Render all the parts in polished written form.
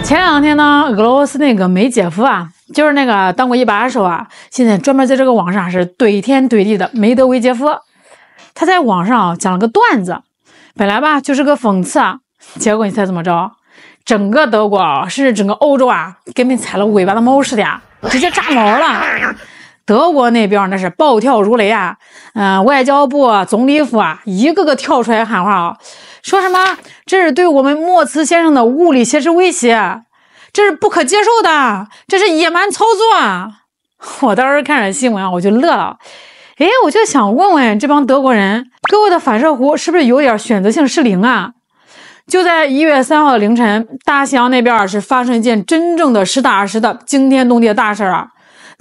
前两天呢，俄罗斯那个梅杰夫啊，就是那个当过一把手啊，现在专门在这个网上是怼天怼地的梅德韦杰夫，他在网上讲了个段子，本来吧就是个讽刺啊，结果你猜怎么着？整个德国啊，甚至整个欧洲啊，跟没踩了尾巴的猫似的呀，直接炸毛了。德国那边那是暴跳如雷啊，外交部、总理府啊，一个个跳出来喊话啊，说什么这是对我们莫茨先生的物理挟持威胁，这是不可接受的，这是野蛮操作啊！我当时看着新闻啊，我就乐了。哎，我就想问问这帮德国人，各位的反射弧是不是有点选择性失灵啊？就在1月3号的凌晨，大西洋那边是发生一件真正的实打实的惊天动地的大事啊！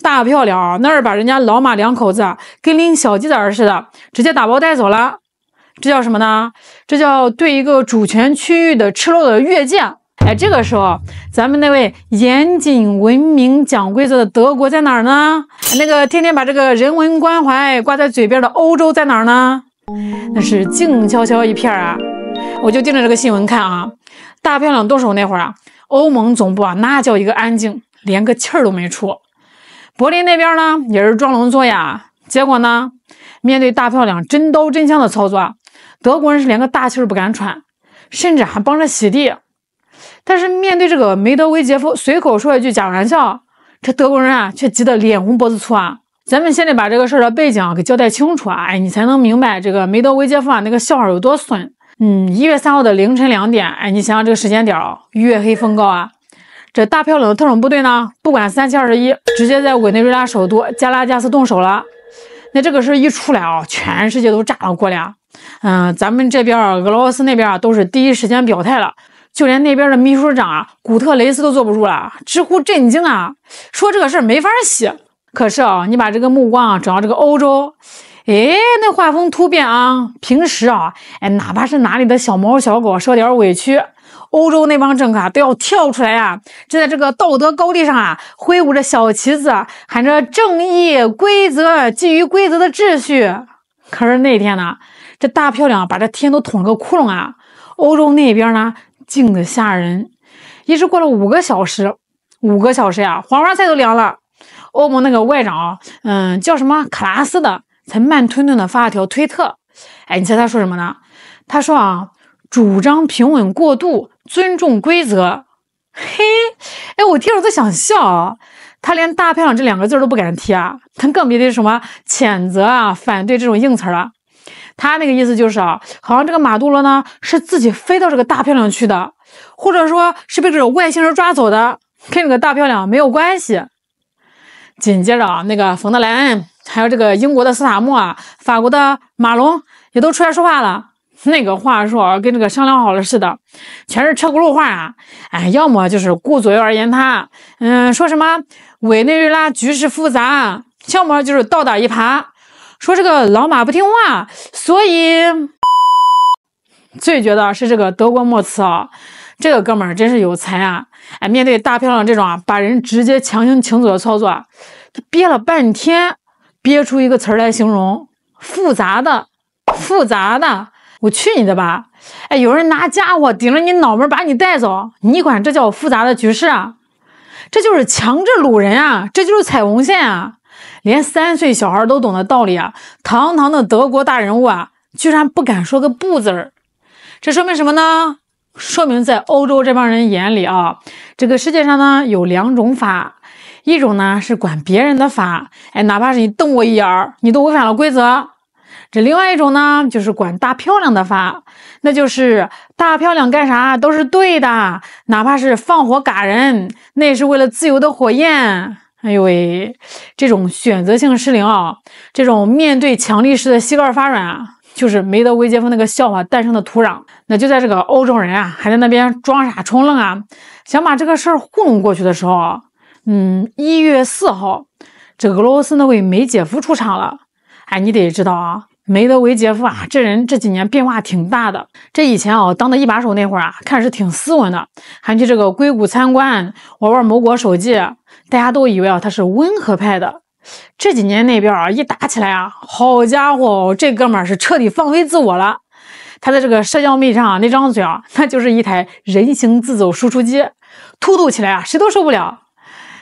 大漂亮啊，那是把人家老马两口子啊，跟拎小鸡仔似的，直接打包带走了。这叫什么呢？这叫对一个主权区域的赤裸的越界。哎，这个时候，咱们那位严谨、文明、讲规则的德国在哪儿呢？那个天天把这个人文关怀挂在嘴边的欧洲在哪儿呢？那是静悄悄一片啊！我就盯着这个新闻看啊，大漂亮动手那会儿啊，欧盟总部啊，那叫一个安静，连个气儿都没出。柏林那边呢，也是装聋作哑。结果呢，面对大漂亮真刀真枪的操作，德国人是连个大气儿不敢喘，甚至还帮着洗地。但是面对这个梅德韦杰夫随口说一句假玩笑，这德国人啊却急得脸红脖子粗啊！咱们现在把这个事儿的背景啊给交代清楚啊，哎，你才能明白这个梅德韦杰夫啊那个笑话有多损。1月3号的凌晨2点，哎，你想想这个时间点啊，月黑风高啊。这大漂亮的特种部队呢，不管3七21，直接在委内瑞拉首都加拉加斯动手了。那这个事一出来啊，全世界都炸了锅了。咱们这边俄罗斯那边啊，都是第一时间表态了，就连那边的秘书长啊，古特雷斯都坐不住了，直呼震惊啊，说这个事儿没法洗。可是啊，你把这个目光啊转到这个欧洲，哎，那画风突变啊，平时啊，哎，哪怕是哪里的小猫小狗受点委屈，欧洲那帮政客啊都要跳出来啊，站在这个道德高地上啊，挥舞着小旗子，喊着正义、规则、基于规则的秩序。可是那天呢，这大漂亮把这天都捅了个窟窿啊！欧洲那边呢，静得吓人。一直过了5个小时呀，黄花菜都凉了。欧盟那个外长叫什么卡拉斯的，才慢吞吞的发了条推特。哎，你猜他说什么呢？他说啊，主张平稳过渡，尊重规则。嘿，哎，我听着都想笑啊！他连大漂亮这2个字都不敢提啊，他更别提什么谴责啊、反对这种硬词了。他那个意思就是啊，好像这个马杜罗呢是自己飞到这个大漂亮去的，或者说是被这种外星人抓走的，跟这个大漂亮没有关系。紧接着啊，那个冯德莱恩，还有这个英国的斯塔默啊，法国的马龙也都出来说话了。那个话说啊，跟这个商量好了似的，全是车轱辘话啊！哎，要么就是顾左右而言他，说什么委内瑞拉局势复杂，要么就是倒打一耙，说这个老马不听话，所以最觉得是这个德国莫茨啊，这个哥们儿真是有才啊！哎，面对大漂亮这种啊，把人直接强行请走的操作啊，他憋了半天，憋出一个词儿来形容：复杂的。我去你的吧！哎，有人拿家伙顶着你脑门把你带走，你管这叫复杂的局势啊？这就是强制掳人啊！这就是踩红线啊！连3岁小孩都懂的道理啊，堂堂的德国大人物啊，居然不敢说个不字儿。这说明什么呢？说明在欧洲这帮人眼里啊，这个世界上呢有2种法，一种呢是管别人的法，哎，哪怕是你瞪我一眼，你都违反了规则。这另外一种呢，就是管大漂亮的法，那就是大漂亮干啥都是对的，哪怕是放火嘎人，那也是为了自由的火焰。哎呦喂，这种选择性失灵啊，这种面对强力式的膝盖发软啊，就是梅德韦杰夫那个笑话诞生的土壤。那就在这个欧洲人啊还在那边装傻充愣啊，想把这个事儿糊弄过去的时候啊，1月4号，这俄罗斯那位梅杰夫出场了。哎，你得知道啊，梅德韦杰夫啊，这人这几年变化挺大的。这以前啊，当的一把手那会儿啊，看是挺斯文的，还去这个硅谷参观，玩某国手机，大家都以为啊他是温和派的。这几年那边啊，一打起来啊，好家伙，这哥们儿是彻底放飞自我了。他在这个社交媒体上啊，那张嘴啊，那就是一台人形自走输出机，突突起来啊，谁都受不了。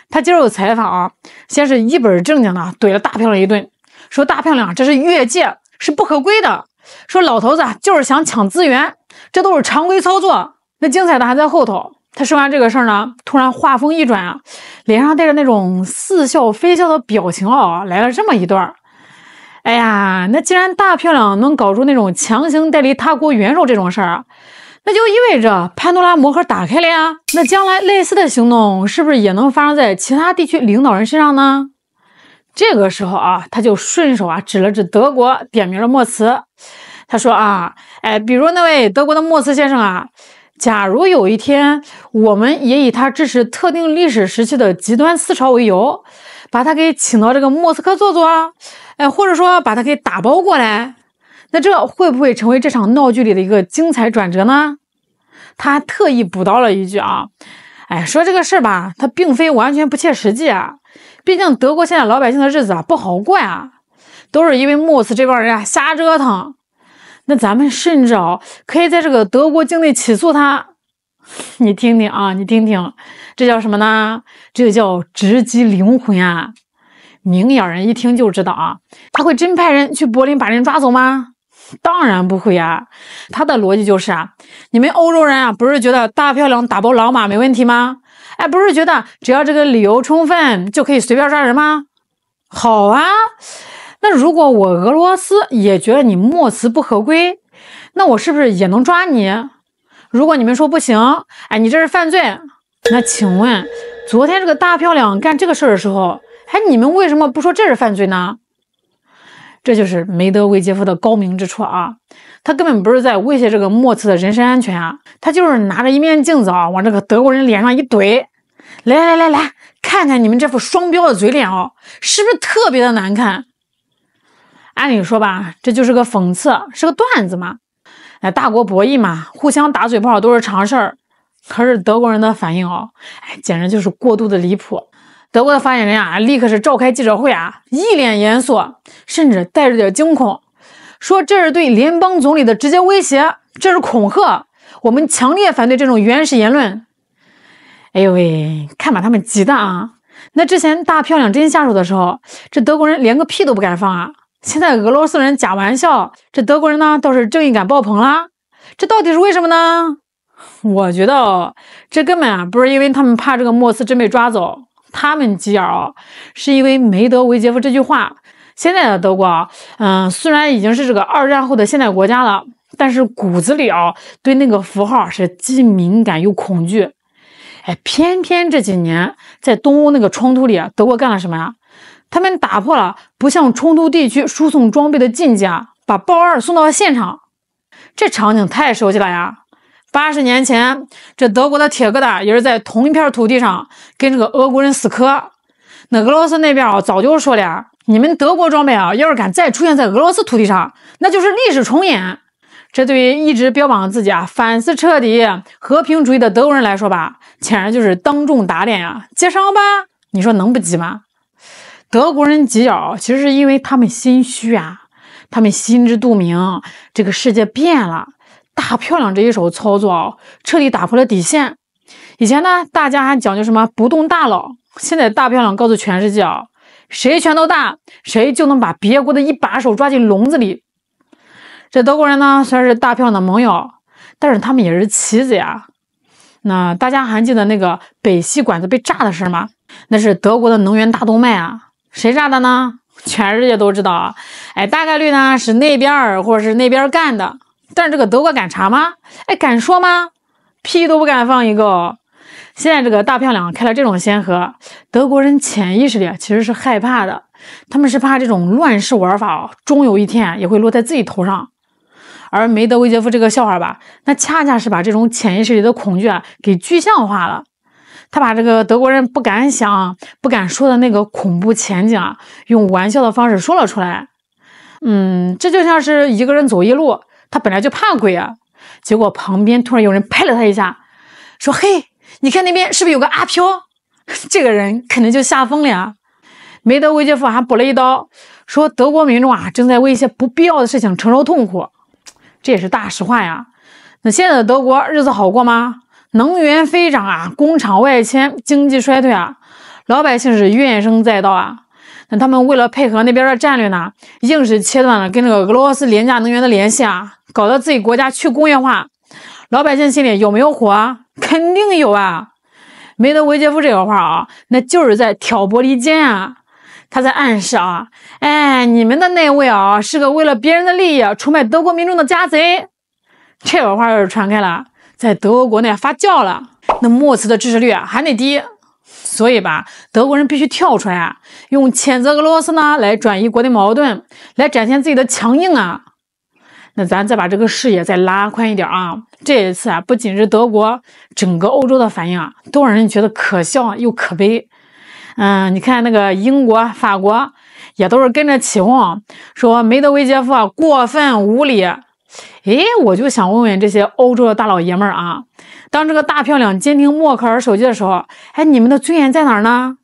他接受采访啊，先是一本正经的怼了大漂亮一顿，说大漂亮这是越界，是不合规的，说老头子就是想抢资源，这都是常规操作。那精彩的还在后头。他说完这个事儿呢，突然话锋一转啊，脸上带着那种似笑非笑的表情啊，来了这么一段。哎呀，那既然大漂亮能搞出那种强行带离他国元首这种事儿啊，那就意味着潘多拉魔盒打开了呀。那将来类似的行动是不是也能发生在其他地区领导人身上呢？这个时候啊，他就顺手啊指了指德国，点名了莫茨。他说啊，比如那位德国的莫茨先生啊，假如有一天我们也以他支持特定历史时期的极端思潮为由，把他给请到这个莫斯科坐坐啊，或者说把他给打包过来，那这会不会成为这场闹剧里的一个精彩转折呢？他特意补刀了一句啊，说这个事儿吧，他并非完全不切实际啊，毕竟德国现在老百姓的日子啊不好过啊，都是因为莫斯这帮人啊瞎折腾。那咱们甚至可以在这个德国境内起诉他。你听听啊，你听听，这叫什么呢？这叫直击灵魂啊！明眼人一听就知道啊，他会真派人去柏林把人抓走吗？当然不会啊。他的逻辑就是啊，你们欧洲人啊，不是觉得大漂亮打包老马没问题吗？不是觉得只要这个理由充分就可以随便抓人吗？好啊，那如果我俄罗斯也觉得你莫茨不合规，那我是不是也能抓你？如果你们说不行，你这是犯罪，那请问昨天这个大漂亮干这个事儿的时候，你们为什么不说这是犯罪呢？这就是梅德韦杰夫的高明之处啊，他根本不是在威胁这个莫茨的人身安全啊，他就是拿着一面镜子啊，往这个德国人脸上一怼，来，看看你们这副双标的嘴脸哦，是不是特别的难看？按理说吧，这就是个讽刺，是个段子嘛。大国博弈嘛，互相打嘴炮都是常事儿。可是德国人的反应简直就是过度的离谱。德国的发言人啊，立刻是召开记者会啊，一脸严肃，甚至带着点惊恐，说这是对联邦总理的直接威胁，这是恐吓，我们强烈反对这种原始言论。哎呦喂，看把他们急的啊！那之前大漂亮真下手的时候，这德国人连个屁都不敢放啊。现在俄罗斯人假玩笑，这德国人呢倒是正义感爆棚啦，这到底是为什么呢？我觉得这根本不是因为他们怕这个莫斯真被抓走，他们急眼是因为梅德韦杰夫这句话。现在的德国虽然已经是这个二战后的现代国家了，但是骨子里对那个符号是既敏感又恐惧。偏偏这几年在东欧那个冲突里，德国干了什么呀？他们打破了不向冲突地区输送装备的禁忌啊，把豹2送到了现场。这场景太熟悉了呀！80年前，这德国的铁疙瘩也是在同一片土地上跟这个俄国人死磕。那俄罗斯那边早就说了，你们德国装备要是敢再出现在俄罗斯土地上，那就是历史重演。这对于一直标榜自己反思彻底、和平主义的德国人来说吧，显然就是当众打脸啊，接伤吧？你说能不急吗？德国人急眼其实是因为他们心虚啊，他们心知肚明，这个世界变了，大漂亮这一手操作彻底打破了底线。以前呢，大家还讲究什么不动大佬，现在大漂亮告诉全世界谁拳头大，谁就能把别国的一把手抓进笼子里。这德国人呢，虽然是大漂亮的盟友，但是他们也是棋子呀。那大家还记得那个北溪管子被炸的事吗？那是德国的能源大动脉啊。谁炸的呢？全世界都知道大概率呢是那边或者是那边干的。但是这个德国敢查吗？敢说吗？屁都不敢放一个。现在这个大漂亮开了这种先河，德国人潜意识里其实是害怕的，他们是怕这种乱世玩法终有一天也会落在自己头上。而梅德韦杰夫这个笑话吧，那恰恰是把这种潜意识里的恐惧给具象化了。他把这个德国人不敢想、不敢说的那个恐怖前景用玩笑的方式说了出来。这就像是一个人走夜路，他本来就怕鬼结果旁边突然有人拍了他一下，说：“嘿，你看那边是不是有个阿飘？”这个人肯定就吓疯了呀。梅德韦杰夫还补了一刀，说德国民众正在为一些不必要的事情承受痛苦，这也是大实话呀。那现在的德国日子好过吗？能源飞涨啊，工厂外迁，经济衰退啊，老百姓是怨声载道啊。那他们为了配合那边的战略呢，硬是切断了跟这个俄罗斯廉价能源的联系啊，搞得自己国家去工业化。老百姓心里有没有火啊？肯定有啊。梅德韦杰夫这个话啊，那就是在挑拨离间啊。他在暗示啊，哎，你们的那位啊，是个为了别人的利益出卖德国民众的家贼。这个话要是传开了，在德国国内发酵了，那默茨的支持率啊还得低。所以吧，德国人必须跳出来啊，用谴责俄罗斯呢来转移国内矛盾，来展现自己的强硬啊。那咱再把这个视野再拉宽一点啊，这一次啊，不仅是德国，整个欧洲的反应啊，都让人觉得可笑又可悲。你看那个英国、法国也都是跟着起哄，说梅德韦杰夫啊过分无礼。诶，我就想问问这些欧洲的大老爷们儿啊，当这个大漂亮监听默克尔手机的时候，哎，你们的尊严在哪儿呢？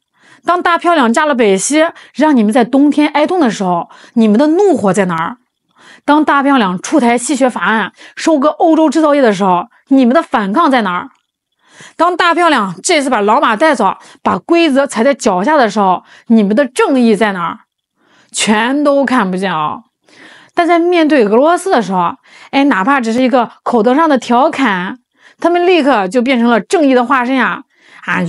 当大漂亮炸了北溪，让你们在冬天挨冻的时候，你们的怒火在哪儿？当大漂亮出台吸血法案，收割欧洲制造业的时候，你们的反抗在哪儿？当大漂亮这次把老马带走，把规则踩在脚下的时候，你们的正义在哪儿？全都看不见啊！但在面对俄罗斯的时候，哎，哪怕只是一个口头上的调侃，他们立刻就变成了正义的化身呀！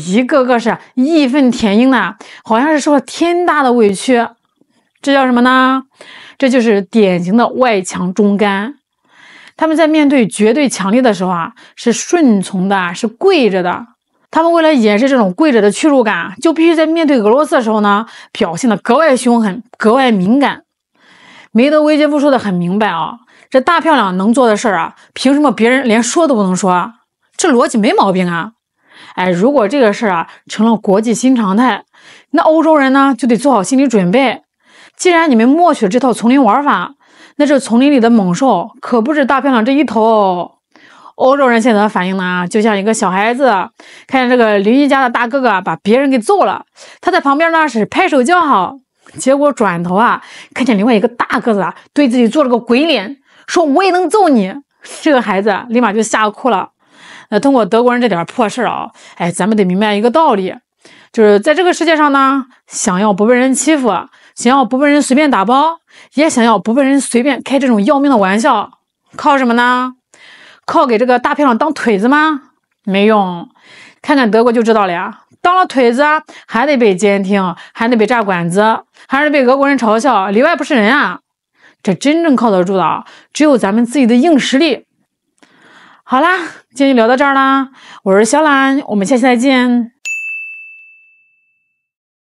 一个个是义愤填膺的，好像是受了天大的委屈。这叫什么呢？这就是典型的外强中干。他们在面对绝对强力的时候啊，是顺从的，是跪着的。他们为了掩饰这种跪着的屈辱感，就必须在面对俄罗斯的时候呢，表现得格外凶狠，格外敏感。梅德韦杰夫说的很明白啊，这大漂亮能做的事儿啊，凭什么别人连说都不能说？这逻辑没毛病啊！哎，如果这个事儿啊成了国际新常态，那欧洲人呢就得做好心理准备。既然你们默许了这套丛林玩法，那这丛林里的猛兽可不止大漂亮这一头。欧洲人现在的反应呢，就像一个小孩子看见这个邻居家的大哥哥把别人给揍了，他在旁边呢是拍手叫好，结果转头啊看见另外一个大个子对自己做了个鬼脸，说我也能揍你。这个孩子立马就吓哭了。那通过德国人这点破事啊，哎，咱们得明白一个道理，就是在这个世界上呢，想要不被人欺负，想要不被人随便打包，也想要不被人随便开这种要命的玩笑，靠什么呢？靠给这个大漂亮当腿子吗？没用，看看德国就知道了呀。当了腿子还得被监听，还得被炸管子，还是被俄国人嘲笑，里外不是人啊。这真正靠得住的只有咱们自己的硬实力。好啦，今天就聊到这儿啦，我是小兰，我们下期再见。